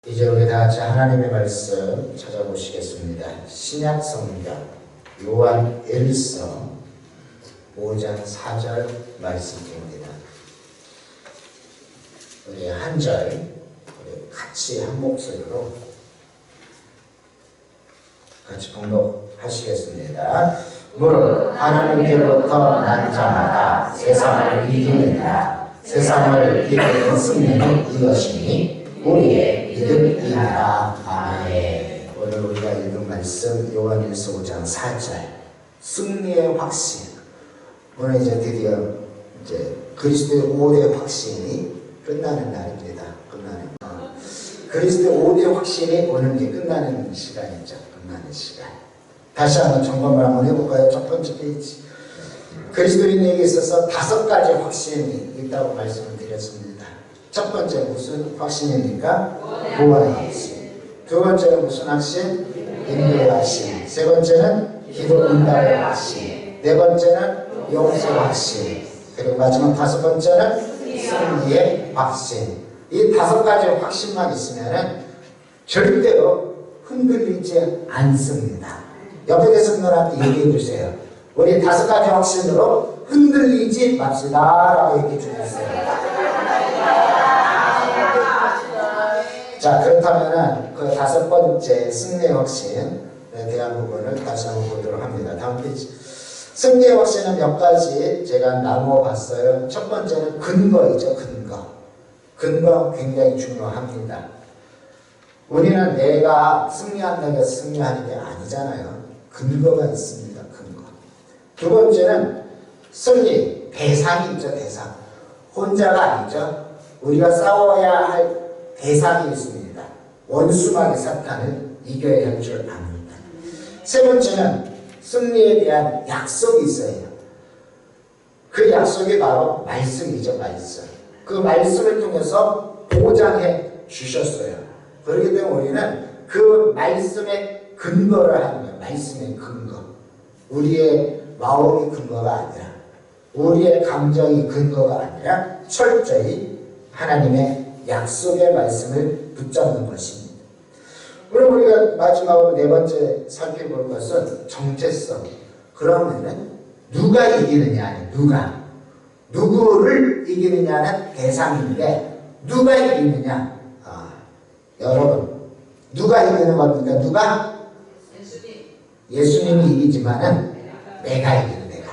이제 우리 다 같이 하나님의 말씀 찾아보시겠습니다. 신약 성경 요한 1서 5장 4절 말씀입니다. 우리 한 절 같이 한 목소리로 같이 봉독하시겠습니다. 무릇 하나님께로부터 난 자마다 세상을 이기느니라. 세상을 이기는 승리는 이것이니 우리의 믿음이니라. 아멘. 오늘 우리가 읽은 말씀 요한일서 5장 4절 승리의 확신. 오늘 이제 드디어 그리스도의 5대 확신이 끝나는 날입니다. 그리스도의 5대 확신이 오늘 이제 끝나는 시간이죠. 끝나는 시간. 다시 한번 점검을 한번 해볼까요? 첫 번째 페이지. 그리스도인에게 있어서 5가지 확신이 있다고 말씀을 드렸습니다. 첫 번째 무슨 확신입니까? 구원의 확신. 두 번째는 무슨 확신? 인도의 확신. 세 번째는 기도 응답의 확신. 네 번째는 용서의 확신. 그리고 마지막 5번째는 승리의 확신. 이 5가지 확신만 있으면 절대로 흔들리지 않습니다. 옆에 계신 분한테 얘기해 주세요. 우리 5가지 확신으로 흔들리지 맙시다 라고 얘기해 주세요. 자, 그렇다면 그 5번째 승리의 확신에 대한 부분을 다시 한번 보도록 합니다. 다음 페이지. 승리의 확신은 몇 가지 제가 나누어 봤어요. 첫 번째는 근거이죠. 근거 굉장히 중요합니다. 우리는 내가 승리한다고 해서 승리하는 게 아니잖아요. 근거가 있습니다. 근거. 두 번째는 승리, 대상이 있죠. 대상. 혼자가 아니죠. 우리가 싸워야 할 대상이 있습니다. 원수막의 사탄을 이겨야 할 줄 압니다. 세 번째는 승리에 대한 약속이 있어요. 그 약속이 바로 말씀이죠. 말씀. 그 말씀을 통해서 보장해 주셨어요. 그렇기 때문에 우리는 그 말씀의 근거를 하는 거예요. 말씀의 근거. 우리의 마음이 근거가 아니라, 우리의 감정이 근거가 아니라 철저히 하나님의 약속의 말씀을 붙잡는 것입니다. 오늘 우리가 마지막으로 네 번째 살펴볼 것은 정체성. 그러면은 누가 이기느냐, 누구를 이기느냐는 대상인데 누가 이기느냐? 여러분, 누가 이기는 겁니까? 누가? 예수님이 이기지만은 내가 이기는 내가.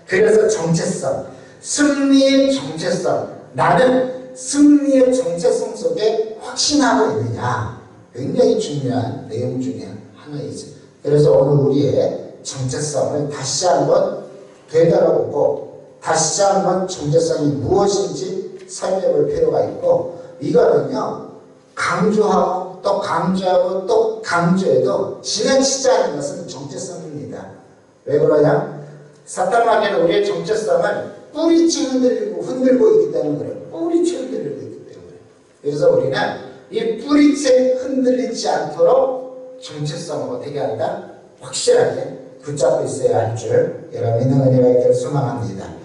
그래서 정체성, 승리의 정체성. 나는 승리의 정체성 속에 확신하고 있느냐. 굉장히 중요한 내용 중에 하나이죠. 그래서 오늘 우리의 정체성을 다시 한번 되돌아보고 다시 한번 정체성이 무엇인지 살펴볼 필요가 있고, 이거는요 강조하고 또 강조하고 또 강조해도 지나치지 않은 것은 정체성입니다. 왜 그러냐? 사탄마귀는 우리의 정체성을 뿌리째 흔들고 있기 때문에 그래요. 뿌리째 흔들리고 있기 때문에. 그래서 우리는 이 뿌리째 흔들리지 않도록 정체성을 어떻게 한다? 확실하게 붙잡고 있어야 할 줄 여러분 믿는 은혜가 있기를 소망합니다.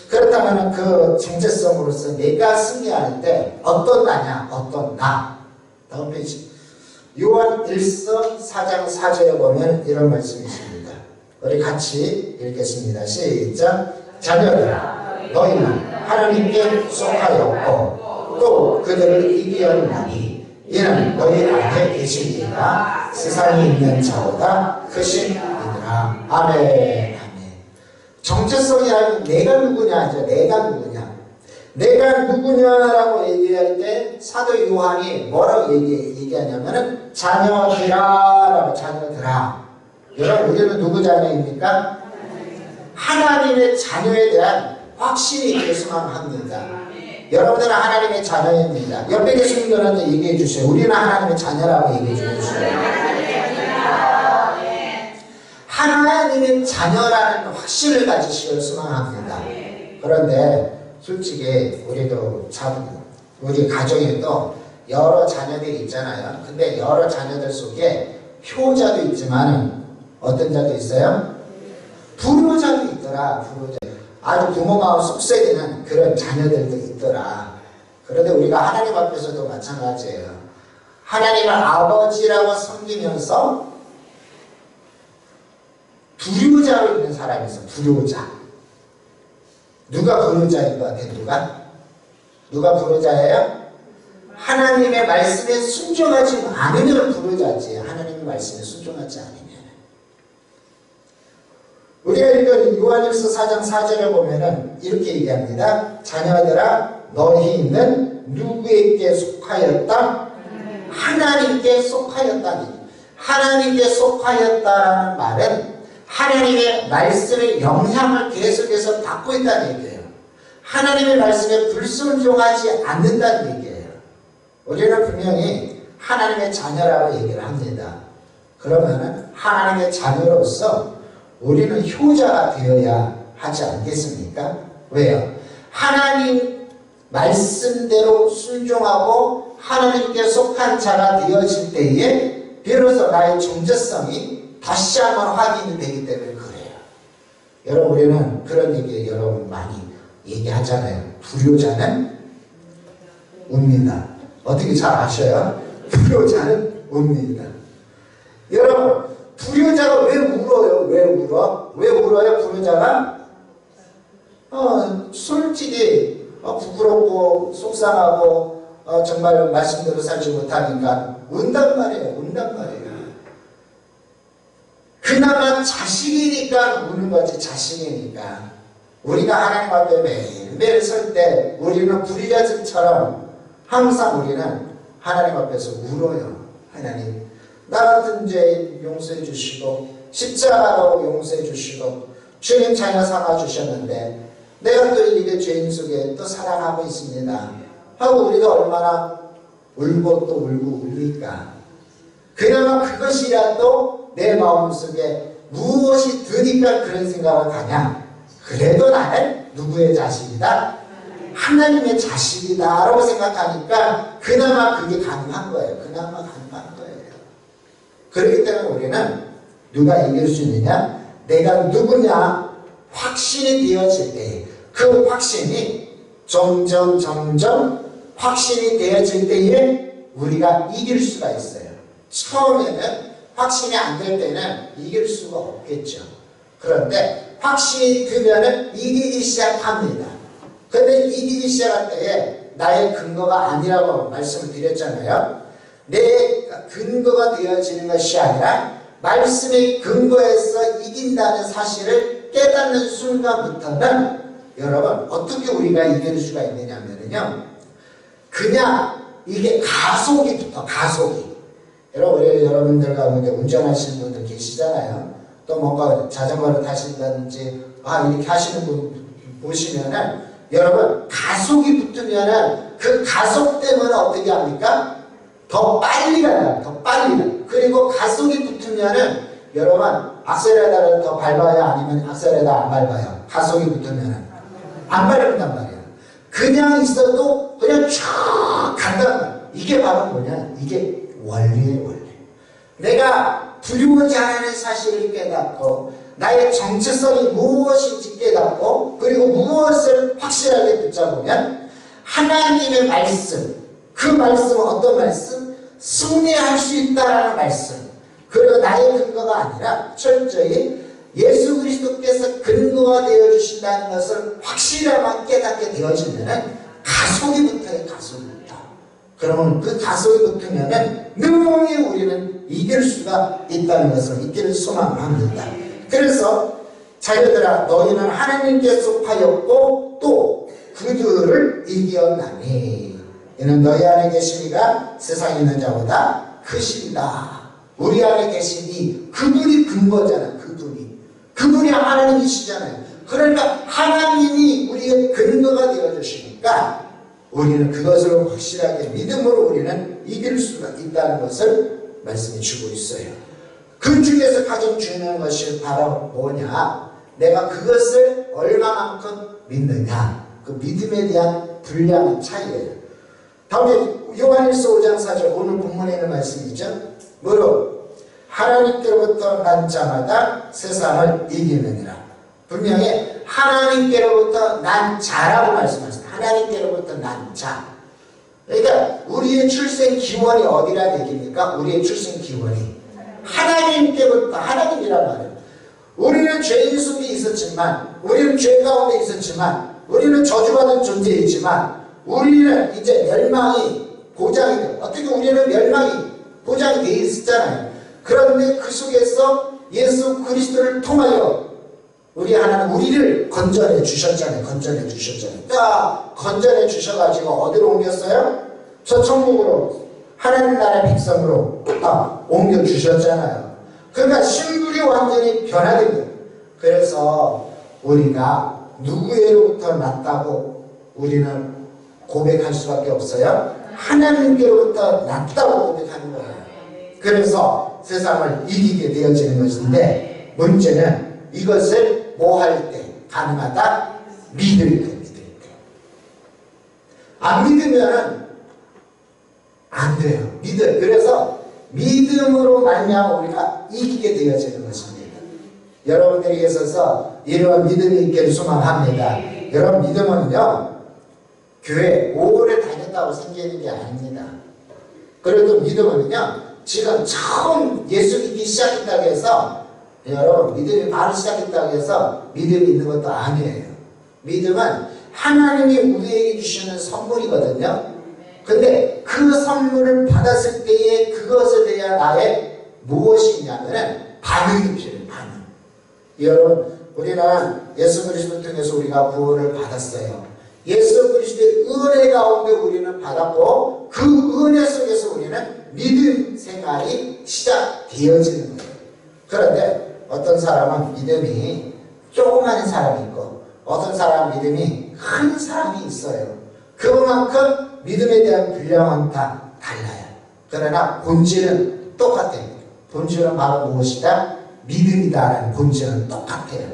그렇다면 그 정체성으로서 내가 승리할 때 어떤 나냐? 어떤 나? 다음 페이지. 요한 1서 4장 4절에 보면 이런 말씀이 있습니다. 우리 같이 읽겠습니다. 시작. 자녀들아, 너희는 하나님께 속하였고 또 그들을 이기었나니 이는 너희 안에 계신 이가 세상에 있는 자보다 크신 이더라. 아멘. 정체성이 아니고 내가 누구냐, 내가 누구냐라고 얘기할 때 사도 요한이 뭐라고 얘기하냐면은 자녀들아. 여러분, 우리는 누구 자녀입니까? 하나님의 자녀에 대한 확신이 있기만 합니다. 여러분들은 하나님의 자녀입니다. 옆에 계신 분들한테 얘기해 주세요. 우리는 하나님의 자녀라고 얘기해 주세요. 하나님의 자녀라는 확신을 가지시길 소망합니다. 그런데 솔직히 우리 가정에도 여러 자녀들이 있잖아요. 근데 여러 자녀들 속에 효자도 있지만 어떤 자도 있어요? 불효자도 있더라. 아주 부모 마음 쏙새기는 그런 자녀들도 있더라. 그런데 우리가 하나님 앞에서도 마찬가지예요. 하나님을 아버지라고 섬기면서 불효자로 있는 사람이 있어. 불효자. 누가 불효자인 것 같아? 누가 불효자예요? 하나님의 말씀에 순종하지 않으면 불효자지. 하나님의 말씀에 순종하지 않으면. 우리가 읽은 요한일서 4장 4절을 보면은 이렇게 얘기합니다. 자녀들아 너희는 누구에게 속하였다? 하나님께 속하였다. 하나님께 속하였다라는 말은 하나님의 말씀의 영향을 계속해서 받고 있다는 얘기예요. 하나님의 말씀에 불순종하지 않는다는 얘기예요. 우리는 분명히 하나님의 자녀라고 얘기를 합니다. 그러면 하나님의 자녀로서 우리는 효자가 되어야 하지 않겠습니까? 왜요? 하나님 말씀대로 순종하고 하나님께 속한 자가 되어질 때에 비로소 나의 존재성이 다시 한번 확인이 되기 때문에 그래요. 여러분 우리는 그런 얘기 여러분 많이 얘기하잖아요. 불효자는 웁니다. 어떻게 잘 아셔요? 불효자는 웁니다. 여러분 불효자가 왜 울어요? 왜 울어? 왜 울어요? 불효자가? 솔직히 부끄럽고 속상하고 정말 말씀대로 살지 못하니까 운단 말이에요. 운단 말이에요. 그나마 자식이니까 우는 거지. 자식이니까. 우리가 하나님 앞에 매일매일 설 때 우리는 불효자들처럼 항상 우리는 하나님 앞에서 울어요. 하나님 나 같은 죄 용서해 주시고 십자가로 용서해 주시고 주님 자녀 삼아 주셨는데 내가 또 이게 죄인 속에 또 살아가고 있습니다 하고 우리가 얼마나 울고 또 울고 울니까 그나마 그것이라도 내 마음속에 무엇이 드니까 그런 생각을 가냐. 그래도 나는 누구의 자식이다? 하나님의 자식이다 라고 생각하니까 그나마 그게 가능한 거예요. 그나마 가능한 거예요. 그렇기 때문에 우리는 누가 이길 수 있느냐? 내가 누구냐 확신이 되어질 때 그 확신이 점점 확신이 되어질 때에 우리가 이길 수가 있어요. 처음에는 확신이 안 될 때는 이길 수가 없겠죠. 그런데 확신이 들면은 이기기 시작합니다. 근데 이기기 시작할 때에 나의 근거가 아니라고 말씀을 드렸잖아요. 내 근거가 되어지는 것이 아니라 말씀의 근거에서 이긴다는 사실을 깨닫는 순간부터는 여러분 어떻게 우리가 이길 수가 있느냐면요. 그냥 이게 가속이 붙어. 가속이. 여러분들 가운데 운전하시는 분들 계시잖아요. 또 뭔가 자전거를 타신다든지 이렇게 하시는 분 보시면은 여러분 가속이 붙으면은 그 가속 때문에 어떻게 합니까? 더 빨리 가요. 더 빨리 가요. 그리고 가속이 붙으면은 여러분 악셀레다를 더 밟아요? 아니면 악셀레다 안 밟아요? 가속이 붙으면은 안 밟는단 말이에요. 그냥 있어도 그냥 쭉 간단 말이에요. 이게 바로 뭐냐? 이게 원리의 원리. 내가 불효하지 않은 사실을 깨닫고 나의 정체성이 무엇인지 깨닫고 그리고 무엇을 확실하게 붙잡으면 하나님의 말씀, 그 말씀은 어떤 말씀? 승리할 수 있다라는 말씀. 그리고 나의 근거가 아니라 철저히 예수 그리스도께서 근거가 되어주신다는 것을 확실하게 깨닫게 되어지면 가속이 붙어요. 가속이 붙어. 그러면 그 가속이 붙으면 능히 우리는 이길 수가 있다는 것을 믿기를 소망합니다. 그래서 자녀들아 너희는 하나님께 속하였고 또 그들을 이겨나니 이는 너희 안에 계시니가 세상에 있는 자보다 크시리라. 우리 안에 계시니 그분이 근거잖아. 그분이 하나님이시잖아요. 그러니까 하나님이 우리의 근거가 되어주시니까 우리는 그것을 확실하게 믿음으로 우리는 이길 수가 있다는 것을 말씀해 주고 있어요. 그 중에서 가장 중요한 것이 바로 뭐냐? 내가 그것을 얼마만큼 믿느냐? 그 믿음에 대한 분량의 차이예요. 다음에 요한일서 5장 4절 오늘 본문에 있는 말씀이죠. 뭐로? 하나님께로부터 난 자마다 세상을 이기느니라. 분명히 하나님께로부터 난 자라고 말씀하셨어요. 하나님께로부터 난 자. 그러니까 우리의 출생 기원이 어디란 얘기입니까? 우리의 출생 기원이 하나님께부터, 하나님이란 말이에요. 우리는 죄인 속에 있었지만, 우리는 죄 가운데 있었지만, 우리는 저주받은 존재이지만, 우리는 이제 멸망이 보장이 돼요. 어떻게 우리는 멸망이 보장이 되어 있었잖아요. 그런데 그 속에서 예수 그리스도를 통하여 우리 하나님 우리를 건져내 주셨잖아요. 건져내 주셨잖아요. 딱 건져내 주셔가지고 어디로 옮겼어요? 저 천국으로, 하나님 나라의 백성으로 딱 옮겨 주셨잖아요. 그러니까 신분이 완전히 변화됩니다. 그래서 우리가 누구에로부터 났다고 우리는 고백할 수밖에 없어요. 하나님께로부터 났다고 고백하는 거예요. 그래서 세상을 이기게 되어지는 것인데, 문제는 이것을 뭐 할 때 가능하다? 믿을 때, 믿을 때. 안 믿으면은 안 돼요. 그래서 믿음으로 말미암아 우리가 이기게 되어지는 것입니다. 여러분들에게 있어서 이런 믿음이 있기를 소망합니다. 여러분, 믿음은요, 교회 오래 다녔다고 생기는 게 아닙니다. 그래도 믿음은요, 지금 처음 예수 믿기 시작했다고 해서, 여러분, 믿음이 바로 시작했다고 해서 믿음이 있는 것도 아니에요. 믿음은 하나님이 우리에게 주시는 선물이거든요. 근데 그 선물을 받았을 때에 그것에 대한 나의 무엇이 있냐면은 반응이 필요해요. 반응. 여러분, 우리는 예수 그리스도를 통해서 우리가 구원을 받았어요. 예수 그리스도의 은혜 가운데 우리는 받았고, 그 은혜 속에서 우리는 믿음 생활이 시작되어지는 거예요. 그런데 어떤 사람은 믿음이 조그만 사람이 있고, 어떤 사람은 믿음이 큰 사람이 있어요. 그만큼 믿음에 대한 분량은 다 달라요. 그러나 본질은 똑같아요. 본질은 바로 무엇이다? 믿음이다라는 본질은 똑같아요.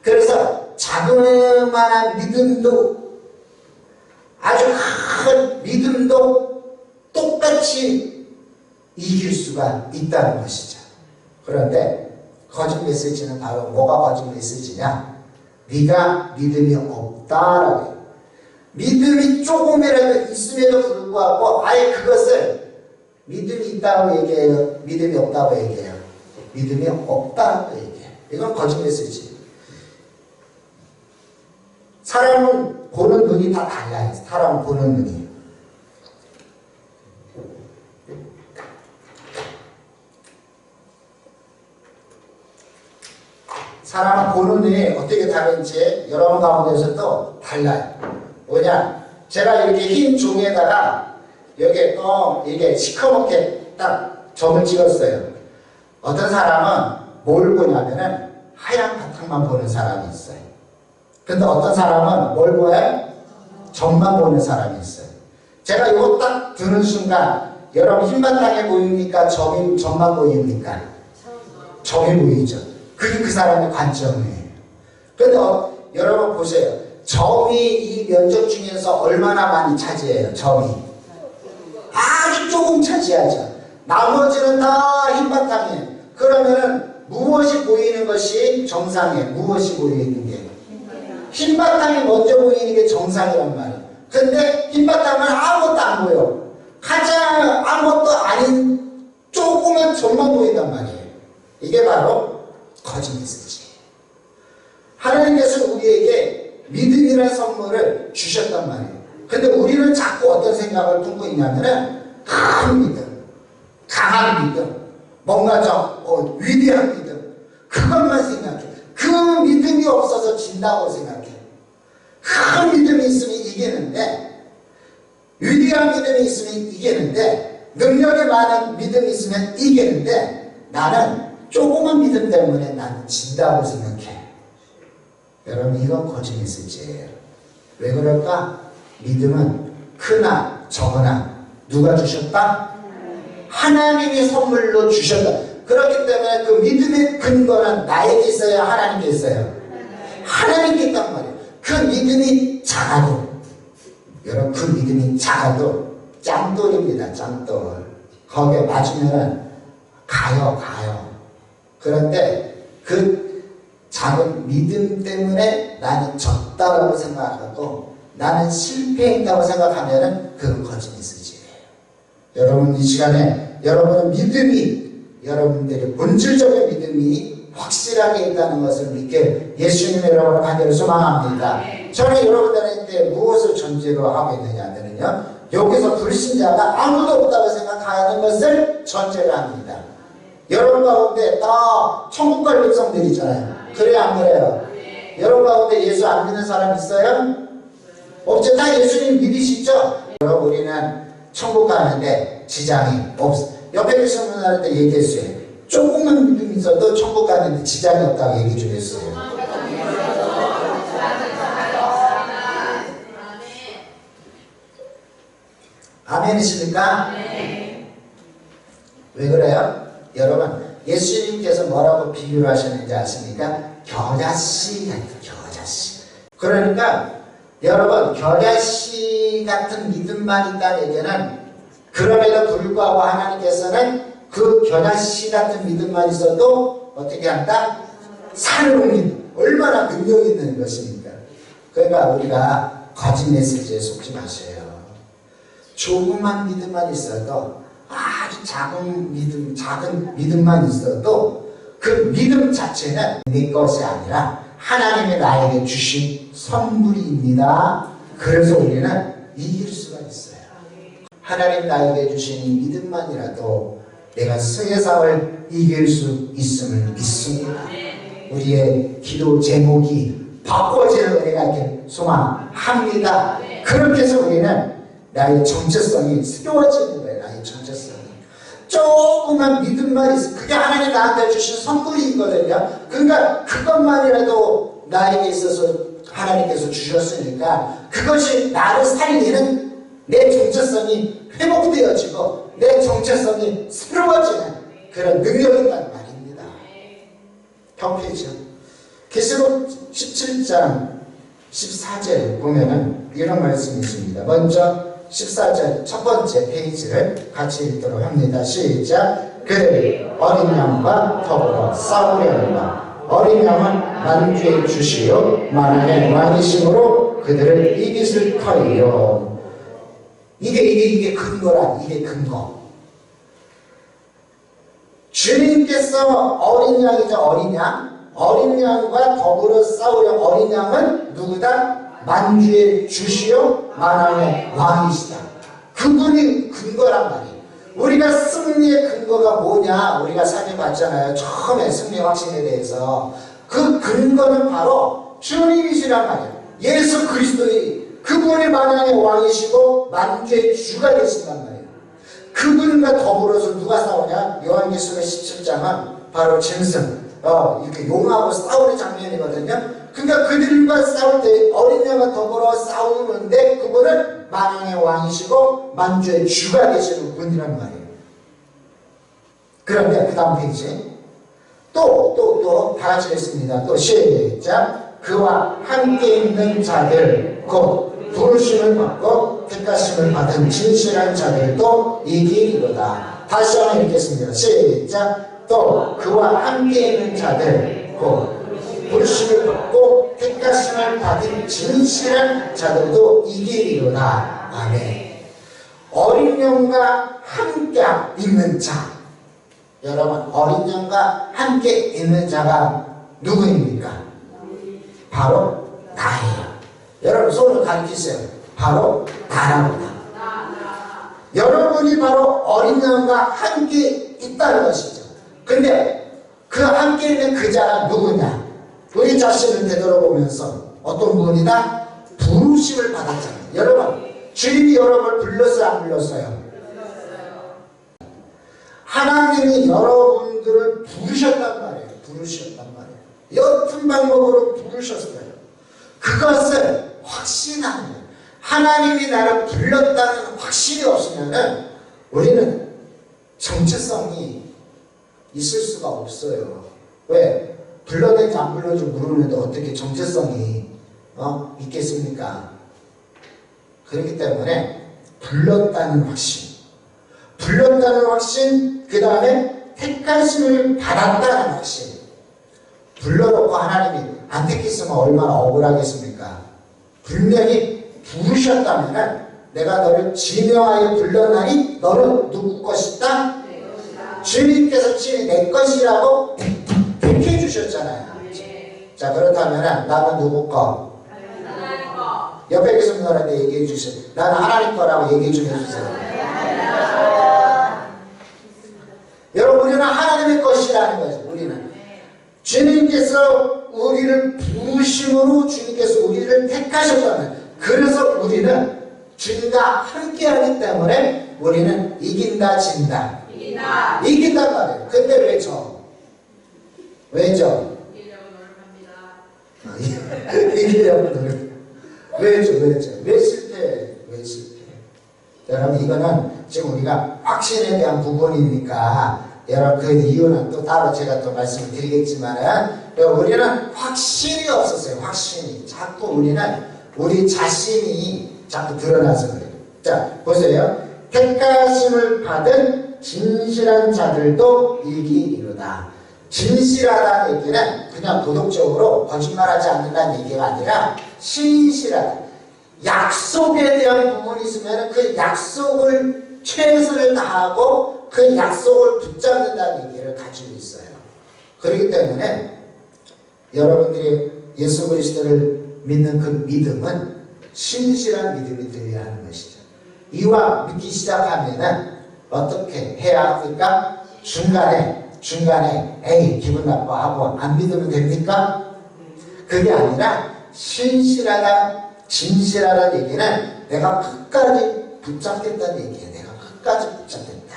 그래서 자그마한 믿음도, 아주 큰 믿음도 똑같이 이길 수가 있다는 것이죠. 그런데 거짓 메시지는 바로 뭐가 거짓 메시지냐? 네가 믿음이 없다라고 해요. 믿음이 조금이라도 있음에도 불구하고 아예 그것을 믿음이 있다고 얘기해요? 믿음이 없다고 얘기해요? 믿음이 없다고 얘기해요. 이건 거짓 메시지. 사람은 보는 눈이 다 달라요. 사람은 보는 눈이. 사람은 보는 눈이 어떻게 다른지 여러분 가운데서도 달라요. 뭐냐? 제가 이렇게 흰 종이에다가 여기에 이게 시커멓게 딱 점을 찍었어요. 어떤 사람은 뭘 보냐면은 하얀 바탕만 보는 사람이 있어요. 근데 어떤 사람은 뭘 보여요? 점만 보는 사람이 있어요. 제가 이거 딱 드는 순간 여러분 흰바탕에 보입니까? 점만 보입니까? 점이 보이죠. 그게 그 사람의 관점이에요. 근데 여러분 보세요. 점이 이 면적 중에서 얼마나 많이 차지해요? 점이 아주 조금 차지하죠. 나머지는 다 흰바탕이에요. 그러면은 무엇이 보이는 것이 정상이에요? 무엇이 보이는 게? 흰바탕이 먼저 보이는 게 정상이란 말이에요. 근데 흰바탕은 아무것도 안 보여. 가장 아무것도 아닌 조그만 점만 보인단 말이에요. 이게 바로 거짓 메시지예요. 하나님께서 우리에게 믿음이라는 선물을 주셨단 말이에요. 근데 우리는 자꾸 어떤 생각을 품고 있냐면은 큰 믿음, 강한 믿음, 뭔가 좀 위대한 믿음, 그것만 생각해. 그 믿음이 없어서 진다고 생각해. 큰 믿음이 있으면 이기는데, 위대한 믿음이 있으면 이기는데, 능력이 많은 믿음이 있으면 이기는데, 나는 조그만 믿음 때문에 나는 진다고 생각해. 여러분, 이건 거짓 메시지예요. 왜 그럴까? 믿음은 크나 적으나 누가 주셨다? 하나님이 선물로 주셨다. 그렇기 때문에 그 믿음의 근거는 나에게 있어요? 하나님께 있어요? 하나님께 있단 말이에요. 그 믿음이 작아도, 여러분, 그 믿음이 작아도 짱돌입니다. 짱돌. 거기에 맞으면 가요. 그런데 그 작은 믿음 때문에 나는 졌다라고 생각하고 나는 실패했다고 생각하면은 그건 거짓 메시지예요. 여러분 이 시간에 여러분의 믿음이 여러분들의 본질적인 믿음이 확실하게 있다는 것을 믿게 예수님의 이름으로 간절히 소망합니다. 저는 여러분들한테 무엇을 전제로 하고 있느냐면요, 여기서 불신자가 아무도 없다고 생각하는 것을 전제로 합니다. 여러분 가운데 다 천국 갈 백성들이 있잖아요. 그래요 안 그래요? 여러분 가운데 예수 안 믿는 사람 있어요? 없죠? 다 예수님 믿으시죠? 여러분 우리는 천국 가는데 지장이 없어. 옆에 계신 분한테 얘기했어요. 조금만 믿음이 있어도 천국 가는데 지장이 없다고 얘기 좀 했어요. 아멘이십니까? 왜 그래요? 여러분 예수님께서 뭐라고 비유를 하셨는지 아십니까? 겨자씨 같은 겨자씨. 그러니까 여러분 겨자씨 같은 믿음만 있다는 얘기는 그럼에도 불구하고 하나님께서는 그 겨자씨 같은 믿음만 있어도 어떻게 한다? 산을 옮긴 얼마나 능력 있는 것입니까? 그러니까 우리가 거짓 메시지에 속지 마세요. 조그만 믿음만 있어도 아주 작은 믿음만 있어도 그 믿음 자체는 내 것이 아니라 하나님이 나에게 주신 선물입니다. 그래서 우리는 이길 수가 있어요. 하나님 나에게 주신 이 믿음만이라도 내가 세상을 이길 수 있음을 믿습니다. 우리의 기도 제목이 바꿔지는 은혜가 있길 소망합니다. 그렇게 해서 우리는 나의 정체성이 새로워지는 거예요. 나의 정체성이. 조그만 믿음만 있어. 그게 하나님 나한테 주신 선물이거든요. 그러니까 그것만이라도 나에게 있어서 하나님께서 주셨으니까 그것이 나를 살리는 내 정체성이 회복되어지고 내 정체성이 새로워지는 그런 능력이 있다는 말입니다. 평페이지요. 계시록 17장 14절 보면은 이런 말씀이 있습니다. 먼저 14절 첫 번째 페이지를 같이 읽도록 합니다. 시작. 그들이 어린 양과 더불어 싸우려니와 어린 양은 만주의 주시요 만왕의 왕이심으로 그들을 이기실 터이요. 이게 근거란, 이게 근거. 주님께서 어린 양이죠, 어린 양. 어린 양과 더불어 싸우려. 어린 양은 누구다? 만주의 주시요 만왕의 왕이시다. 그분이 근거란 말이에요. 우리가 승리의 근거가 뭐냐 우리가 살펴봤잖아요. 처음에 승리의 확신에 대해서. 그 근거는 바로 주님이시란 말이에요. 예수 그리스도의 그분이 만왕의 왕이시고 만주의 주가 되신단 말이에요. 그분과 더불어서 누가 싸우냐? 요한계시록 17장은 바로 짐승, 이렇게 용하고 싸우는 장면이거든요. 그러니까 그들과 싸울 때 어린 양과 더불어 싸우는데 그분은 만왕의 왕이시고 만주의 주가 되시는 분이란 말이에요. 그런데 그 다음 페이지 또 다 같이 했습니다. 또 시작. 그와 함께 있는 자들 곧 부르심을 받고 택하심을 받은 진실한 자들도 이기리로다. 다시 한번 읽겠습니다. 시작. 또 그와 함께 있는 자들 곧 부르심을 받고 택하심을 받은 진실한 자들도 이기리로다. 아멘. 어린 양과 함께 있는 자. 여러분 어린 양과 함께 있는 자가 누구입니까? 바로 나예요. 여러분 손을 가리키세요. 바로 나랍니다. 여러분이 바로 어린 양과 함께 있다는 것이죠. 근데 그 함께 있는 그 자가 누구냐? 우리 자신을 되돌아보면서 어떤 분이다? 부르심을 받았잖아요. 여러분 주님이 여러분을 불렀어요 안 불렀어요? 하나님이 여러분들을 부르셨단 말이에요. 부르셨단 말이에요. 옅은 방법으로 부르셨어요. 그것을 확신하는 거예요. 하나님이 나를 불렀다는 확신이 없으면 우리는 정체성이 있을 수가 없어요. 왜? 불러낸지 안 불러는지 모르는데 어떻게 정체성이 있겠습니까? 그렇기 때문에 불렀다는 확신, 그 다음에 택하심을 받았다는 확신. 불러놓고 하나님이 안 택했으면 얼마나 억울하겠습니까? 분명히 부르셨다면 내가 너를 지명하여 불렀나니 너는 누구 것이다? 주님께서 친히 내 것이라고 택해 주셨잖아요. 자, 그렇다면 나는 누구 거? 옆에 계신 분한테 얘기해 주세요. 나는 하나님 거라고 얘기 좀 해주세요. 여러분, 우리는 하나님의 것이라는 거죠. 우리는 주님께서 우리를 부르심으로 주님께서 우리를 택하셨다면, 그래서 우리는 주님과 함께하기 때문에 우리는 이긴다 진다. 이긴단 말이에요. 근데 왜 져? 왜죠? 이기려고 노력. 왜죠? 왜 실패해? 왜 실패해? 여러분, 이거는 지금 우리가 확신에 대한 부분이니까 여러분 그 이유는 또 따로 제가 또 말씀을 드리겠지만, 우리는 확신이 없었어요. 확신이. 자꾸 우리는 우리 자신이 자꾸 드러나서 그래요. 자, 보세요. 택하심을 받은 진실한 자들도 이기리로다. 진실하다는 얘기는 그냥 도덕적으로 거짓말하지 않는다는 얘기가 아니라 신실하다. 약속에 대한 부분이 있으면 그 약속을 최선을 다하고 그 약속을 붙잡는다는 얘기를 가지고 있어요. 그렇기 때문에 여러분들이 예수 그리스도를 믿는 그 믿음은 신실한 믿음이 되어야 하는 것이죠. 이와 믿기 시작하면은 어떻게 해야 합니까? 중간에 에이 기분 나빠하고 안 믿으면 됩니까? 그게 아니라 신실하다, 진실하다는 얘기는 내가 끝까지 붙잡겠다는 얘기예요. 내가 끝까지 붙잡겠다.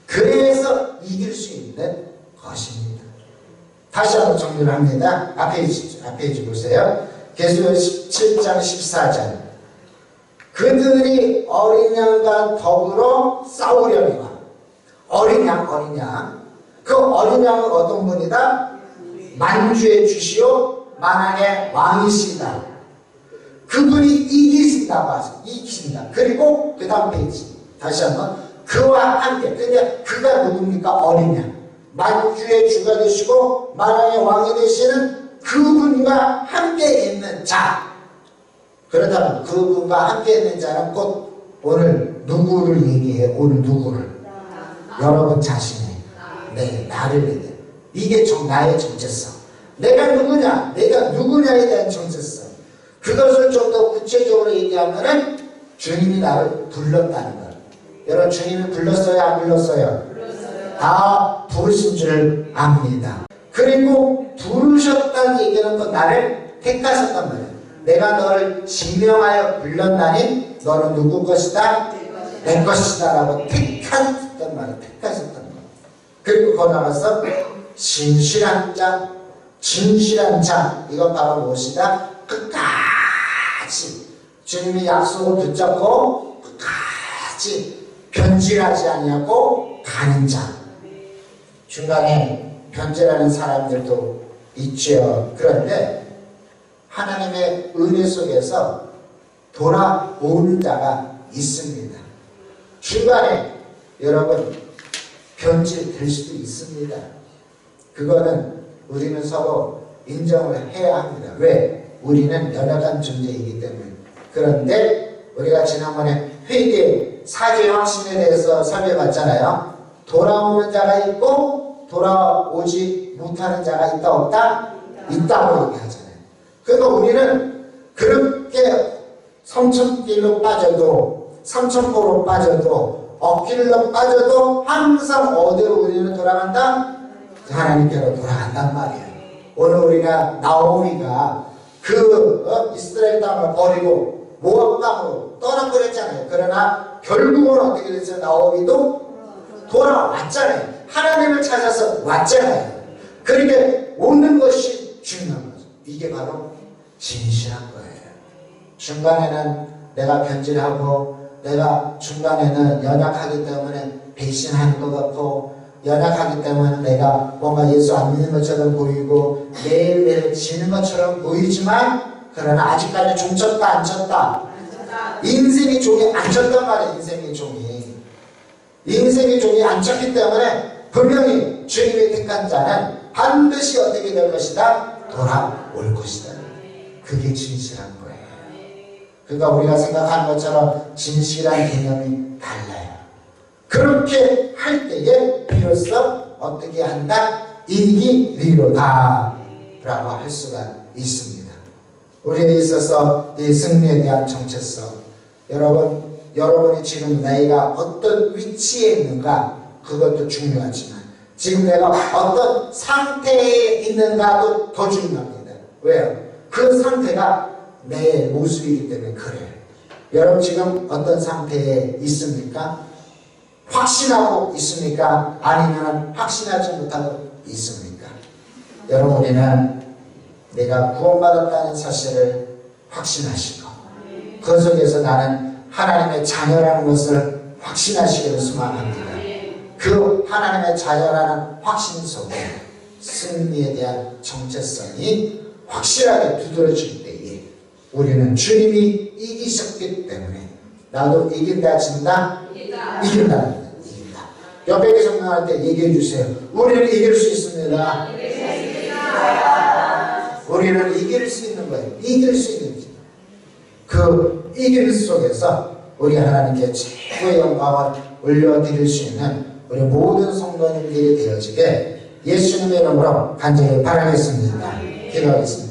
그래서 이길 수 있는 것입니다. 다시 한번 정리를 합니다. 앞에 보세요. 계시록 17장 14절. 그들이 어린 양과 더불어 싸우려니와. 어린 양. 그 어린 양은 어떤 분이다? 만주의 주시오 만왕의 왕이시다. 그분이 이기신다고 하죠. 이기신다. 그리고 그 다음 페이지 다시 한번 그와 함께. 근데 그가 누굽니까? 어린 양. 만주의 주가 되시고 만왕의 왕이 되시는 그분과 함께 있는 자. 그렇다면 그분과 함께 있는 자는 곧 오늘 누구를 얘기해요? 오늘 누구를? 여러분 자신의 나를 얘기해. 이게 나의 정체성. 내가 누구냐에 대한 정체성. 그것을 좀 더 구체적으로 얘기하면은 주님이 나를 불렀다는 것. 여러분, 주님이 불렀어요? 안 불렀어요? 다 부르신 줄 압니다. 그리고 부르셨다는 얘기는 또 나를 택하셨단 말이에요. 내가 너를 지명하여 불렀나니 너는 누구 것이다? 내 것이다 라고 택하셨단 말이에요. 택하셨단 말이에요. 그리고 거 나가서 진실한 자. 이건 바로 무엇이다? 끝까지 주님이 약속을 붙잡고 끝까지 변질하지 아니하고 가는 자. 중간에 변질하는 사람들도 있죠. 그런데 하나님의 은혜 속에서 돌아오는 자가 있습니다. 중간에 여러분 변질될 수도 있습니다. 그거는 우리는 서로 인정을 해야 합니다. 왜? 우리는 연약한 존재이기 때문에. 그런데 우리가 지난번에 회개 사죄 확신에 대해서 설명했잖아요. 돌아오는 자가 있고 돌아오지 못하는 자가 있다 없다? 있다고 얘기하잖아요. 그러니까 우리는 그렇게 성천길로 빠져도 삼천포로 빠져도 억길로 빠져도 항상 어디로 우리는 돌아간다? 하나님께로 돌아간단 말이에요. 오늘 우리가 나오미가 이스라엘 땅을 버리고 모압 땅으로 떠나버렸잖아요. 그러나 결국은 어떻게 됐어요? 나오미도 돌아왔잖아요. 하나님을 찾아서 왔잖아요. 그러니까 오는 것이 중요한 거죠. 이게 바로 진실한 거예요. 중간에는 내가 변질하고 내가 중간에는 연약하기 때문에 배신하는 것 같고 연약하기 때문에 내가 뭔가 예수 안 믿는 것처럼 보이고 매일매일 지는 것처럼 보이지만 그러나 아직까지 종 쳤다 안 쳤다? 인생의 종이 안 쳤단 말이에요. 인생의 종이 안 쳤기 때문에 분명히 주님의 택한 자는 반드시 어떻게 될 것이다? 돌아올 것이다. 그게 진실한 거예요. 그러니까 우리가 생각하는 것처럼 진실한 개념이 달라요. 그렇게 할 때에 비로소 어떻게 한다? 이기리로다 라고 할 수가 있습니다. 우리에 있어서 이 승리에 대한 정체성, 여러분이 지금 내가 어떤 위치에 있는가 그것도 중요하지만 지금 내가 어떤 상태에 있는가도 더 중요합니다. 왜요? 그 상태가 내 모습이기 때문에 그래요. 여러분 지금 어떤 상태에 있습니까? 확신하고 있습니까? 아니면 확신하지 못하고 있습니까? 여러분 우리는 내가 구원받았다는 사실을 확신하시고 그 속에서 나는 하나님의 자녀라는 것을 확신하시기를 소망합니다. 그 하나님의 자녀라는 확신 속에 승리에 대한 정체성이 확실하게 두드러질 때에 우리는 주님이 이기셨기 때문에 나도 이긴다 진다? 이긴다. 옆에 계신 분한테 얘기해 주세요. 우리는 이길 수 있습니다. 우리는 이길 수 있는 거예요. 이길 수 있는 길. 그 이길 속에서 우리 하나님께 최고의 영광을 올려드릴 수 있는 우리 모든 성도님들이 되어지게 예수님의 이름으로 간절히 바라겠습니다. 기도하겠습니다.